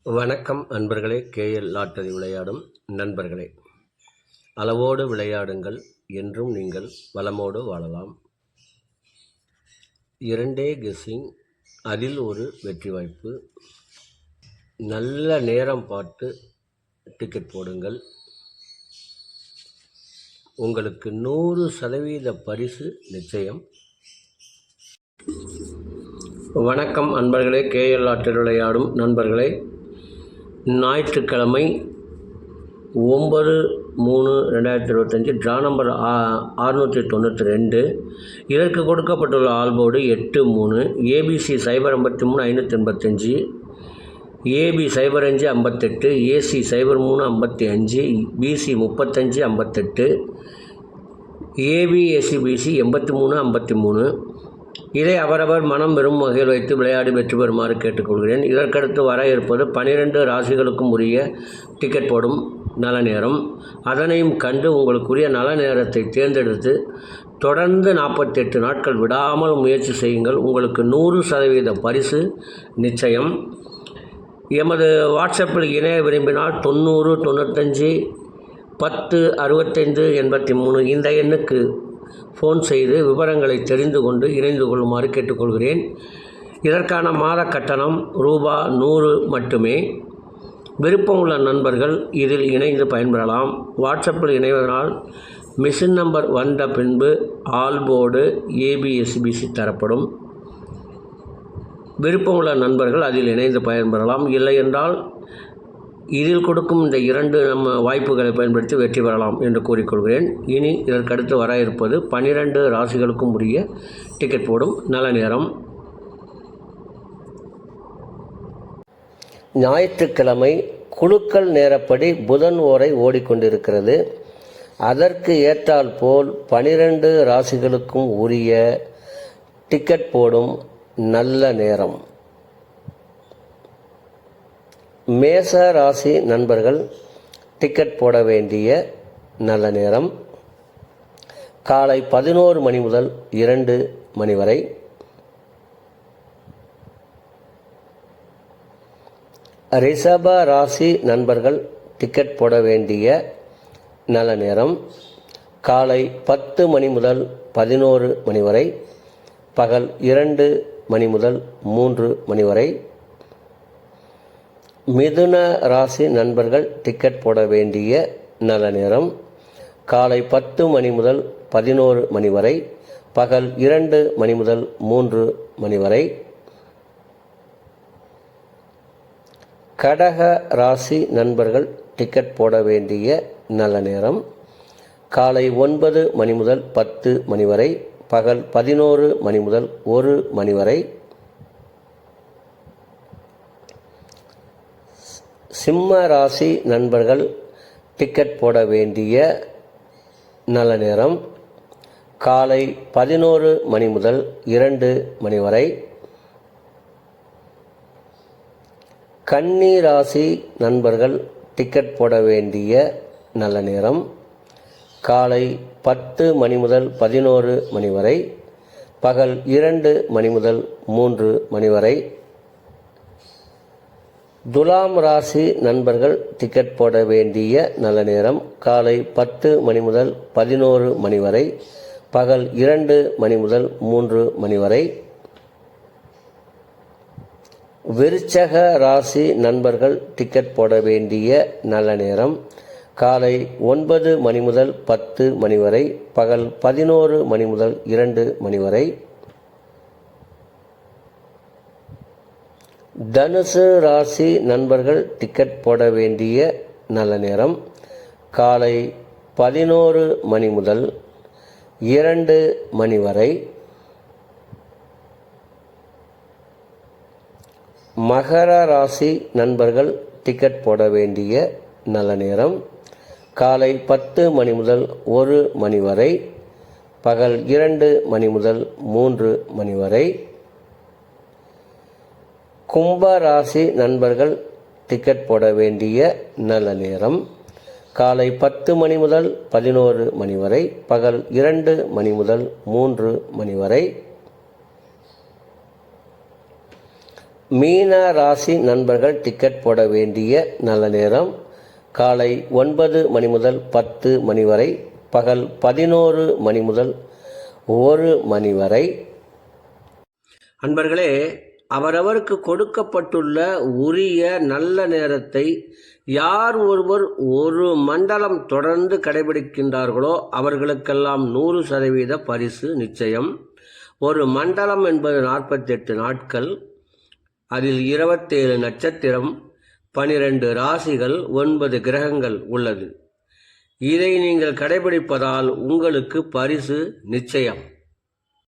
வணக்கம் அன்பர்களே. KL lottery விளையாடும் நண்பர்களே, அளவோடு விளையாடுங்கள், என்றும் நீங்கள் வளமோடு வாழலாம். 2 கெஸ்ஸிங், அதில் ஒரு வெற்றி வாய்ப்பு. நல்ல நேரம் பார்த்து டிக்கெட் போடுங்கள். உங்களுக்கு 100% பரிசு நிச்சயம். வணக்கம் அன்பர்களே. கேஎல் லாட்டரி விளையாடும் நண்பர்களே, ஞாயிற்றுக்கிழமை 9/3/2025 ட்ரா நம்பர் 692. இதற்கு கொடுக்கப்பட்டுள்ள ஆல்போர்டு 83, ABC 053-585, AB 05-58, AC 03-55, BC 35-58, AB AC BC 83-53. இதை அவரவர் மனம் பெறும் வகையில் வைத்து விளையாடி வெற்றி பெறுமாறு கேட்டுக்கொள்கிறேன். இதற்கடுத்து வர இருப்பது 12 ராசிகளுக்கும் உரிய டிக்கெட் போடும் நல்ல நேரம். அதனையும் கண்டு உங்களுக்குரிய நல்ல நேரத்தை தேர்ந்தெடுத்து தொடர்ந்து 48 நாட்கள் விடாமல் முயற்சி செய்யுங்கள். உங்களுக்கு 100% பரிசு நிச்சயம். எமது வாட்ஸ்அப்பில் இணைய விரும்பினால் 90 95 10 65 83 இந்த எண்ணுக்கு ஃபோன் செய்து விவரங்களை தெரிந்து கொண்டு இணைந்து கொள்ளுமாறு கேட்டுக்கொள்கிறேன். இதற்கான மாத கட்டணம் ரூபாய் 100 மட்டுமே. விருப்பம் உள்ள நண்பர்கள் இதில் இணைந்து பயன்பெறலாம். வாட்ஸ்அப்பில் இணைவதனால் மிஷின் நம்பர் வந்த பின்பு ஆல்போர்டு ஏபிஎஸ்பிசி தரப்படும். விருப்பம் உள்ள நண்பர்கள் அதில் இணைந்து பயன்பெறலாம். இல்லை என்றால் இதில் கொடுக்கும் இந்த 2 வாய்ப்புகளை பயன்படுத்தி வெற்றி பெறலாம் என்று கூறிக்கொள்கிறேன். இனி இதற்கடுத்து வர இருப்பது 12 ராசிகளுக்கும் உரிய டிக்கெட் போடும் நல்ல நேரம். ஞாயிற்றுக்கிழமை குலுக்கல் நேரப்படி புதன் ஓரை ஓடிக்கொண்டிருக்கிறது. அதற்கு ஏற்றால் போல் 12 ராசிகளுக்கும் உரிய டிக்கெட் போடும் நல்ல நேரம். மேச ராசி நண்பர்கள் டிக்கெட் போட வேண்டிய நல்ல நேரம் காலை 11 மணி முதல் 2 மணி வரை. ரிஷப ராசி நண்பர்கள் டிக்கெட் போட வேண்டிய நல்ல நேரம் காலை 10 மணி முதல் 11 மணி வரை, பகல் 2 மணி முதல் 3 மணி வரை. மிதுன ராசி நண்பர்கள் டிக்கெட் போட வேண்டிய நல்ல நேரம் காலை 10 மணி முதல் 11 மணி வரை, பகல் 2 மணி முதல் 3 மணி வரை. கடக ராசி நண்பர்கள் டிக்கெட் போட வேண்டிய நல்ல நேரம் காலை 9 மணி முதல் 10 மணி வரை, பகல் 11 மணி முதல் 1 மணி வரை. சிம்ம ராசி நண்பர்கள் டிக்கெட் போட வேண்டிய நல்ல நேரம் காலை 11 மணி முதல் 2 மணி வரை. கன்னி ராசி நண்பர்கள் டிக்கெட் போட வேண்டிய நல்ல நேரம் காலை 10 மணி முதல் 11 மணி வரை, பகல் 2 மணி முதல் 3 மணி வரை. துலாம் ராசி நண்பர்கள் டிக்கெட் போட வேண்டிய நல்ல நேரம் காலை 10 மணி முதல் 11 மணி வரை, பகல் 2 மணி முதல் 3 மணி வரை. விருச்சக ராசி நண்பர்கள் டிக்கெட் போட வேண்டிய நல்ல நேரம் காலை 9 மணி முதல் 10 மணி வரை, பகல் 11 மணி முதல் 2 மணி வரை. தனுசு ராசி நண்பர்கள் டிக்கெட் போட வேண்டிய நல்ல நேரம் காலை 11 மணி முதல் 2 மணி வரை. மகர ராசி நண்பர்கள் டிக்கெட் போட வேண்டிய நல்ல நேரம் காலை 10 மணி முதல் 1 மணி வரை, பகல் 2 மணி முதல் 3 மணி வரை. கும்ப ராசி நண்பர்கள் டிக்கெட் போட வேண்டிய நல்ல நேரம் காலை 10 மணி முதல் 11 மணி வரை, பகல் 2 மணி முதல் 3 மணி வரை. மீன ராசி நண்பர்கள் டிக்கெட் போட வேண்டிய நல்ல நேரம் காலை 9 மணி முதல் 10 மணி வரை, பகல் 11 மணி முதல் 1 மணி வரை. அன்பர்களே, அவரவருக்கு கொடுக்கப்பட்டுள்ள உரிய நல்ல நேரத்தை யார் ஒருவர் ஒரு மண்டலம் தொடர்ந்து கடைபிடிக்கின்றார்களோ அவர்களுக்கெல்லாம் 100% பரிசு நிச்சயம். ஒரு மண்டலம் என்பது 48 நாட்கள். அதில் 27 நட்சத்திரம், 12 ராசிகள், 9 கிரகங்கள் உள்ளது. இதை நீங்கள் கடைபிடிப்பதால் உங்களுக்கு பரிசு நிச்சயம்.